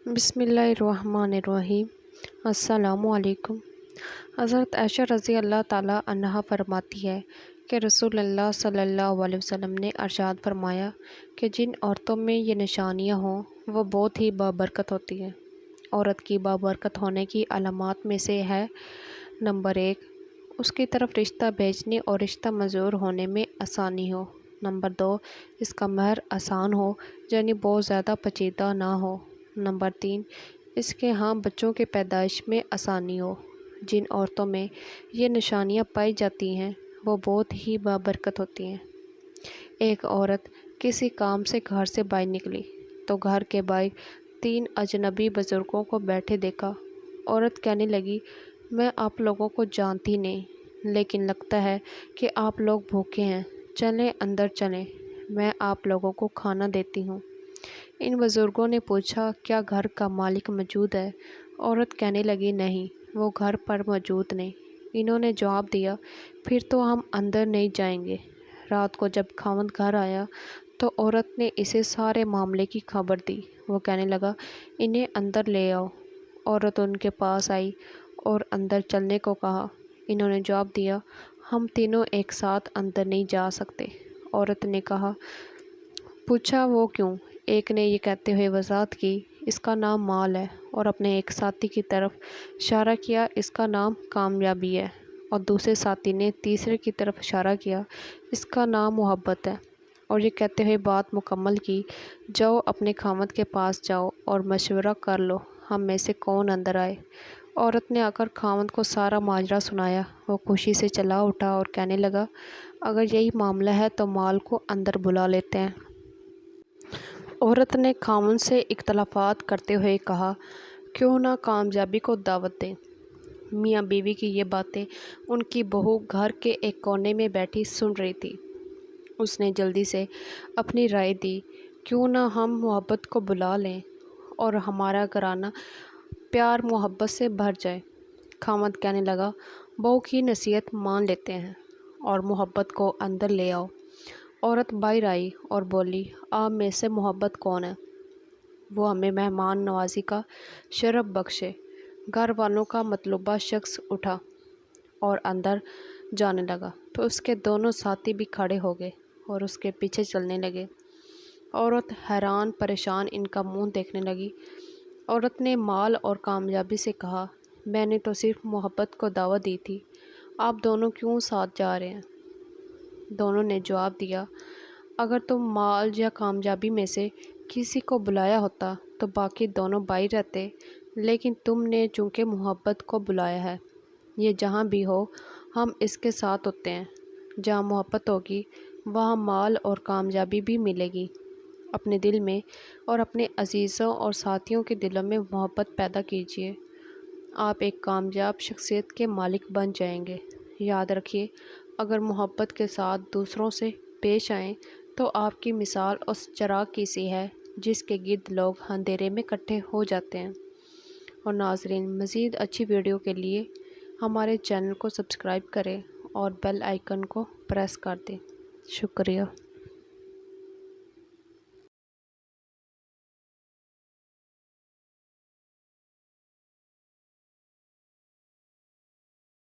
बिस्मिल्लाहिर्रहमानिर्रहीम। अस्सलामुअलैकुम। हज़रत आयशा रज़ी अल्लाह ताला अन्हा फरमाती है कि रसूलुल्लाह सल्लल्लाहु अलैहि वसल्लम ने इरशाद फरमाया कि जिन औरतों में ये निशानियाँ हों वो बहुत ही बाबरकत होती हैं। औरत की बाबरकत होने की अलामात में से है नंबर 1, उसकी तरफ रिश्ता भेजने और रिश्ता मंजूर होने में आसानी हो। नंबर 2, इसका महर आसान हो, यानी बहुत ज़्यादा पेचीदा ना हो। नंबर 3, इसके यहाँ बच्चों के पैदाइश में आसानी हो। जिन औरतों में ये निशानियाँ पाई जाती हैं वो बहुत ही बाबरकत होती हैं। एक औरत किसी काम से घर से बाहर निकली तो घर के बाहर 3 अजनबी बुज़ुर्गों को बैठे देखा। औरत कहने लगी, मैं आप लोगों को जानती नहीं, लेकिन लगता है कि आप लोग भूखे हैं, चलें अंदर चलें, मैं आप लोगों को खाना देती हूँ। इन बुज़ुर्गों ने पूछा, क्या घर का मालिक मौजूद है? औरत कहने लगी, नहीं, वो घर पर मौजूद नहीं। इन्होंने जवाब दिया, फिर तो हम अंदर नहीं जाएंगे। रात को जब खावंद घर आया तो औरत ने इसे सारे मामले की खबर दी। वो कहने लगा, इन्हें अंदर ले आओ। औरत उनके पास आई और अंदर चलने को कहा। इन्होंने जवाब दिया, हम तीनों एक साथ अंदर नहीं जा सकते। औरत ने पूछा, वो क्यों? एक ने ये कहते हुए वजाहत की, इसका नाम माल है, और अपने एक साथी की तरफ इशारा किया, इसका नाम कामयाबी है, और दूसरे साथी ने तीसरे की तरफ इशारा किया, इसका नाम मोहब्बत है, और ये कहते हुए बात मुकम्मल की, जाओ अपने खामद के पास जाओ और मशवरा कर लो, हम में से कौन अंदर आए। औरत ने आकर खामद को सारा माजरा सुनाया। वो खुशी से चला उठा और कहने लगा, अगर यही मामला है तो माल को अंदर बुला लेते हैं। औरत ने खामन से इख्तलाफात करते हुए कहा, क्यों ना कामयाबी को दावत दें। मियाँ बीवी की ये बातें उनकी बहू घर के एक कोने में बैठी सुन रही थी। उसने जल्दी से अपनी राय दी, क्यों ना हम मोहब्बत को बुला लें और हमारा घराना प्यार मोहब्बत से भर जाए। खामद कहने लगा, बहू की नसीहत मान लेते हैं और मोहब्बत को अंदर ले आओ। औरत बाहर आई और बोली, आप में से मोहब्बत कौन है? वो हमें मेहमान नवाजी का शरफ बख्शे। घर वालों का मतलूबा शख्स उठा और अंदर जाने लगा तो उसके दोनों साथी भी खड़े हो गए और उसके पीछे चलने लगे। औरत हैरान परेशान इनका मुंह देखने लगी। औरत ने माल और कामयाबी से कहा, मैंने तो सिर्फ मोहब्बत को दावत दी थी, आप दोनों क्यों साथ जा रहे हैं? दोनों ने जवाब दिया, अगर तुम माल या कामयाबी में से किसी को बुलाया होता तो बाकी दोनों बाहर रहते, लेकिन तुमने चूँकि मोहब्बत को बुलाया है, ये जहाँ भी हो हम इसके साथ होते हैं। जहाँ मोहब्बत होगी वहाँ माल और कामयाबी भी मिलेगी। अपने दिल में और अपने अजीज़ों और साथियों के दिलों में मोहब्बत पैदा कीजिए, आप एक कामयाब शख्सियत के मालिक बन जाएंगे। याद रखिए, अगर मोहब्बत के साथ दूसरों से पेश आएँ तो आपकी मिसाल उस चिराग की सी है जिसके गिर्द लोग अंधेरे में इकट्ठे हो जाते हैं। और नाज़रीन, मज़ीद अच्छी वीडियो के लिए हमारे चैनल को सब्सक्राइब करें और बेल आइकन को प्रेस कर दें। शुक्रिया।